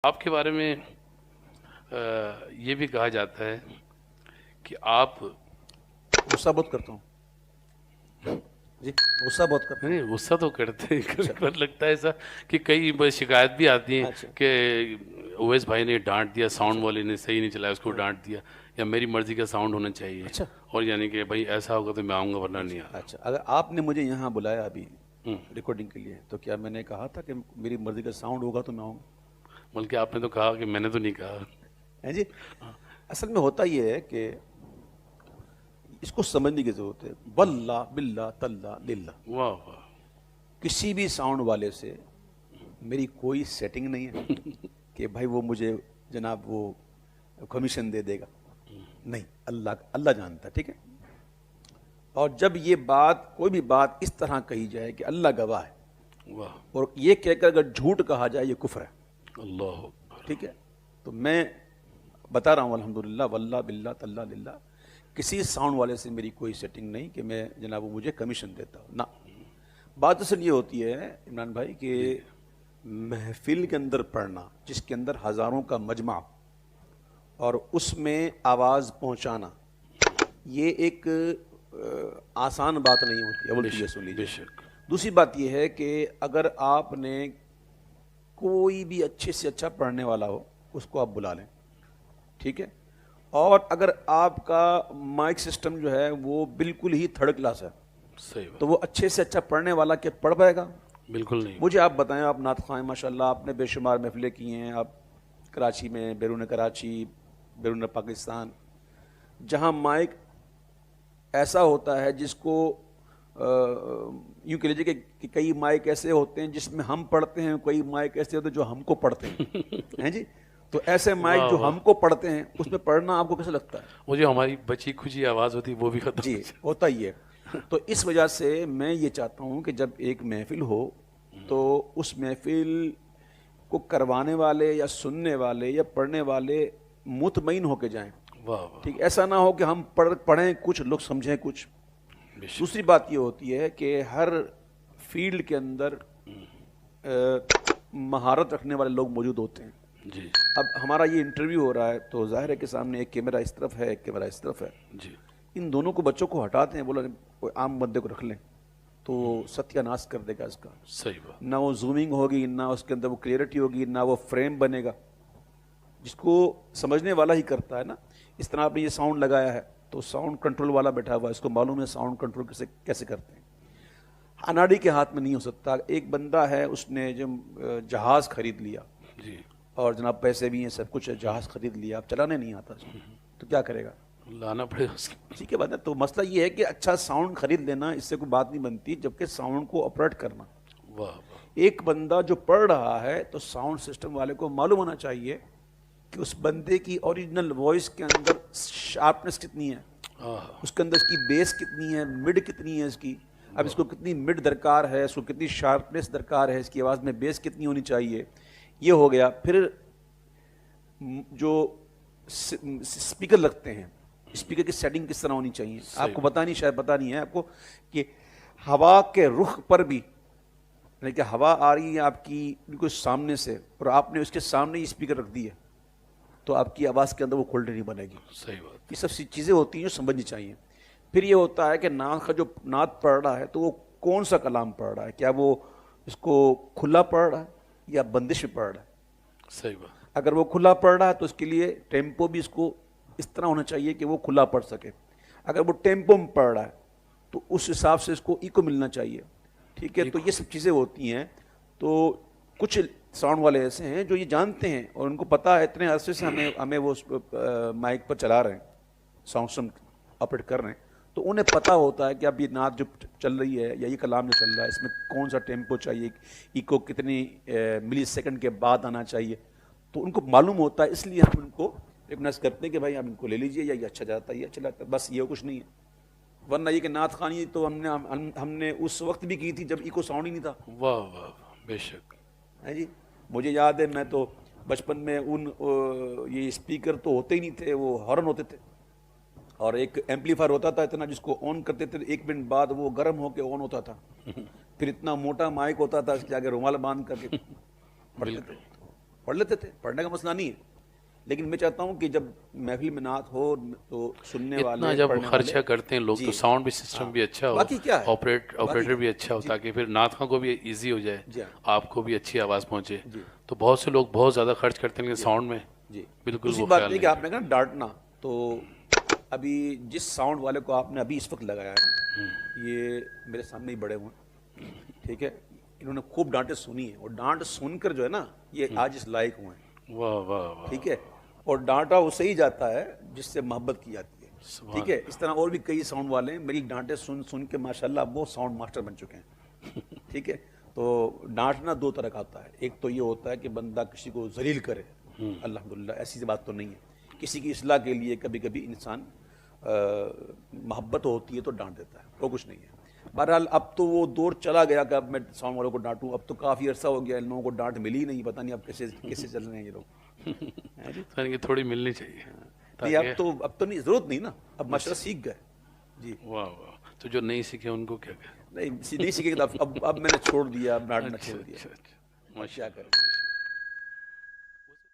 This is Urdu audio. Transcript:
آپ کے بارے میں یہ بھی کہا جاتا ہے کہ آپ غصہ بہت کرتا ہوں جی، غصہ بہت کرتا ہوں. نہیں غصہ تو کرتے ہیں کبھی اچھا کبھار لگتا ہے ایسا کہ کئی شکایت بھی آتی ہیں اچھا کہ اویس بھائی نے ڈانٹ دیا، اچھا ساؤنڈ والے نے صحیح نہیں چلایا، اس کو ڈانٹ دیا، یا میری مرضی کا ساؤنڈ ہونا چاہیے، اچھا اور یعنی کہ بھائی ایسا ہوگا تو میں آؤں گا ورنہ نہیں آ اچھا رہا. اچھا. اگر آپ نے مجھے یہاں بلایا ابھی ہوں، ریکارڈنگ کے لیے تو کیا میں نے کہا تھا کہ میری مرضی کا ساؤنڈ ہوگا تو میں آؤں گا؟ بلکہ آپ نے تو کہا کہ میں نے تو نہیں کہا. ہیں جی. اصل میں ہوتا یہ ہے کہ اس کو سمجھنے کی ضرورت ہے. واللہ باللہ تاللہ للہ واہ واہ. کسی بھی ساؤنڈ والے سے میری کوئی سیٹنگ نہیں ہے کہ بھائی وہ مجھے جناب وہ کمیشن دے دے گا. نہیں، اللہ جانتا ہے. ٹھیک ہے. اور جب یہ بات کوئی بھی بات اس طرح کہی جائے کہ اللہ گواہ ہے، واہ. اور یہ کہہ کر اگر جھوٹ کہا جائے یہ کفر ہے. اللہ اکبر. ٹھیک ہے. تو میں بتا رہا ہوں الحمدللہ واللہ باللہ تاللہ للہ کسی ساؤنڈ والے سے میری کوئی سیٹنگ نہیں کہ میں جناب وہ مجھے کمیشن دیتا ہوں نہ. بات اصل یہ ہوتی ہے عمران بھائی کہ جی محفل کے اندر پڑھنا جس کے اندر ہزاروں کا مجمع اور اس میں آواز پہنچانا یہ ایک آسان بات نہیں ہوتی. اول بے تو یہ سن شک بے لیجئے. شک. دوسری بات یہ ہے کہ اگر آپ نے کوئی بھی اچھے سے اچھا پڑھنے والا ہو اس کو آپ بلا لیں. ٹھیک ہے. اور اگر آپ کا مائک سسٹم جو ہے وہ بالکل ہی تھرڈ کلاس ہے صحیح تو بات. وہ اچھے سے اچھا پڑھنے والا کہ پڑھ پائے گا؟ بالکل نہیں. مجھے آپ بتائیں، آپ نعت خواں ہیں ماشاء اللہ، آپ نے بے شمار محفلیں کی ہیں، آپ کراچی میں، بیرون کراچی، بیرون پاکستان، جہاں مائک ایسا ہوتا ہے جس کو یوں کہہ لیجیے کہ کئی مائک ایسے ہوتے ہیں جس میں ہم پڑھتے ہیں، کئی مائک ایسے ہوتے ہیں جو ہم کو پڑھتے ہیں جی. تو ایسے مائک واہ جو واہ. ہم کو پڑھتے ہیں اس میں پڑھنا آپ کو کیسے لگتا ہے؟ وہ جو ہماری بچی کھچی آواز ہوتی ہے وہ بھی ختم جی ہو جاتی. ہوتا ہی ہے. تو اس وجہ سے میں یہ چاہتا ہوں کہ جب ایک محفل ہو تو اس محفل کو کروانے والے یا سننے والے یا پڑھنے والے مطمئن ہو کے جائیں. واہ واہ. ٹھیک، ایسا نہ ہو کہ ہم پڑھیں کچھ، لوگ سمجھیں کچھ. بے شک. دوسری بات یہ ہوتی ہے کہ ہر فیلڈ کے اندر مہارت رکھنے والے لوگ موجود ہوتے ہیں. جی اب ہمارا یہ انٹرویو ہو رہا ہے تو ظاہر ہے کہ سامنے ایک کیمرہ اس طرف ہے، ایک کیمرہ اس طرف ہے. جی. ان دونوں کو بچوں کو ہٹاتے ہیں، بولا کوئی عام بندے کو رکھ لیں تو ستیہ ناش کر دے گا اس کا. صحیح بات. نہ وہ زومنگ ہوگی، نہ اس کے اندر وہ کلیئرٹی ہوگی، نہ وہ فریم بنے گا. جس کو سمجھنے والا ہی کرتا ہے نا. اس طرح آپ نے یہ ساؤنڈ لگایا ہے تو ساؤنڈ کنٹرول والا بیٹھا ہوا ہے، اس کو معلوم ہے ساؤنڈ کنٹرول کیسے کرتے ہیں. اناڑی کے ہاتھ میں نہیں ہو سکتا. ایک بندہ ہے اس نے جو جہاز خرید لیا جی. اور جناب پیسے بھی ہیں، سب کچھ ہے، جہاز خرید لیا، اب چلانے نہیں آتا اس کو تو کیا کرے گا؟ لانا پڑے گا اس کو. ٹھیک ہے بات ہے. تو مسئلہ یہ ہے کہ اچھا ساؤنڈ خرید لینا اس سے کوئی بات نہیں بنتی، جبکہ ساؤنڈ کو آپریٹ کرنا. واہ واہ. ایک بندہ جو پڑھ رہا ہے تو ساؤنڈ سسٹم والے کو معلوم ہونا چاہیے کہ اس بندے کی اوریجنل وائس کے اندر شارپنس کتنی ہے، اس کے اندر اس کی بیس کتنی ہے، مڈ کتنی ہے اس کی. اب اس کو کتنی مڈ درکار ہے، اس کو کتنی شارپنس درکار ہے، اس کی آواز میں بیس کتنی ہونی چاہیے. یہ ہو گیا. پھر جو اسپیکر لگتے ہیں، اسپیکر کی سیٹنگ کس طرح ہونی چاہیے. آپ کو پتا نہیں، شاید پتا نہیں ہے آپ کو کہ ہوا کے رخ پر بھی، یعنی کہ ہوا آ رہی ہے آپ کی بالکل سامنے سے اور آپ نے اس کے سامنے ہی اسپیکر رکھ دی ہے تو آپ کی آواز کے اندر وہ کوالٹی نہیں بنے گی. صحیح بات. یہ سب چیزیں ہوتی ہیں جو سمجھنی چاہیے. پھر یہ ہوتا ہے کہ نعت کا جو نعت پڑھ رہا ہے تو وہ کون سا کلام پڑھ رہا ہے، کیا وہ اس کو کھلا پڑھ رہا ہے یا بندش میں پڑھ رہا ہے. صحیح بات. اگر وہ کھلا پڑھ رہا ہے تو اس کے لیے ٹیمپو بھی اس کو اس طرح ہونا چاہیے کہ وہ کھلا پڑھ سکے. اگر وہ ٹیمپو میں پڑھ رہا ہے تو اس حساب سے اس کو ایکو ملنا چاہیے. ٹھیک ہے. تو یہ سب چیزیں ہوتی ہیں. تو کچھ ساؤنڈ والے ایسے ہیں جو یہ جانتے ہیں اور ان کو پتا ہے، اتنے عرصے سے ہمیں وہ مائک پر چلا رہے ہیں، ساؤنڈ سسٹم آپریٹ کر رہے ہیں، تو انہیں پتا ہوتا ہے کہ اب یہ نعت جو چل رہی ہے یا یہ کلام جو چل رہا ہے اس میں کون سا ٹیمپو چاہیے، ایکو کتنی ملی سیکنڈ کے بعد آنا چاہیے. تو ان کو معلوم ہوتا ہے، اس لیے ہم ان کو ریکگنائز کرتے ہیں کہ بھائی آپ ان کو لے لیجئے، یا یہ اچھا جاتا ہے، یہ اچھا لگتا ہے. بس یہ کچھ نہیں ہے. ورنہ یہ کہ نعت خوانی تو ہم نے اس وقت بھی کی تھی جب ایکو ساؤنڈ ہی نہیں تھا. واہ واہ. بے شک. ہے جی. مجھے یاد ہے میں تو بچپن میں یہ اسپیکر تو ہوتے ہی نہیں تھے، وہ ہارن ہوتے تھے اور ایک ایمپلیفائر ہوتا تھا اتنا جس کو آن کرتے تھے 1 منٹ بعد وہ گرم ہو کے آن ہوتا تھا. پھر اتنا موٹا مائک ہوتا تھا اس کے آگے رومال باندھ کر کے پڑھتے تھے. پڑھ لیتے تھے, پڑھنے کا مسئلہ نہیں ہے. لیکن میں چاہتا ہوں کہ جب محفل میں نعت ہو تو سننے اتنا والے جب پڑھنے خرچہ والے, کرتے ہیں لوگ جی, تو ساؤنڈ بھی سسٹم بھی اچھا ہو, باقی کیا ہے, آپریٹر بھی اچھا ہو, تاکہ پھر نعت خواں کو بھی ایزی ہو جائے, جی ہاں, آپ کو بھی اچھی آواز پہنچے. جی تو بہت سے لوگ بہت زیادہ خرچ کرتے ہیں لیکن ساؤنڈ میں جی. بالکل دوسری وہ بات خیال یہ کہ نہیں آپ نے کہا ڈانٹنا, تو ابھی جس ساؤنڈ والے کو آپ نے ابھی اس وقت لگایا ہے, یہ میرے سامنے ہی بڑے ہوئے ہیں, ٹھیک ہے, انہوں نے خوب ڈانٹیں سنی ہیں, اور ڈانٹ سن کر جو ہے نا یہ آج اس لائق ہوئے ہیں, واہ واہ واہ, ٹھیک ہے, اور ڈانٹا اسے ہی جاتا ہے جس سے محبت کی جاتی ہے, سبحان ٹھیک ہے. اس طرح اور بھی کئی ساؤنڈ والے ہیں, میری ڈانٹیں سن سن کے ماشاءاللہ اب وہ ساؤنڈ ماسٹر بن چکے ہیں, ٹھیک ہے. تو ڈانٹنا دو طرح کا آتا ہے, ایک تو یہ ہوتا ہے کہ بندہ کسی کو ذلیل کرے, الحمدللہ ایسی بات تو نہیں ہے. کسی کی اصلاح کے لیے کبھی کبھی انسان محبت ہوتی ہے تو ڈانٹ دیتا ہے, وہ کچھ نہیں ہے. بہرحال اب تو وہ دور چلا گیا کہ اب میں ساؤنڈ والوں کو ڈانٹوں, اب تو کافی عرصہ ہو گیا ان لوگوں کو ڈانٹ ملی ہی نہیں, پتہ نہیں اب کیسے چل رہے ہیں یہ لوگ. کہ تھوڑی ملنی چاہیے. نہیں اب تو نہیں, ضرورت نہیں نا, اب ماشاءاللہ سیکھ گئے. جی واہ واہ, تو جو نہیں سیکھے ان کو کیا کہیں؟ نہیں سیکھے گا, اب میں نے چھوڑ دیا, اب ڈانٹنا چھوڑ دیا, اچھا, کیا کریں.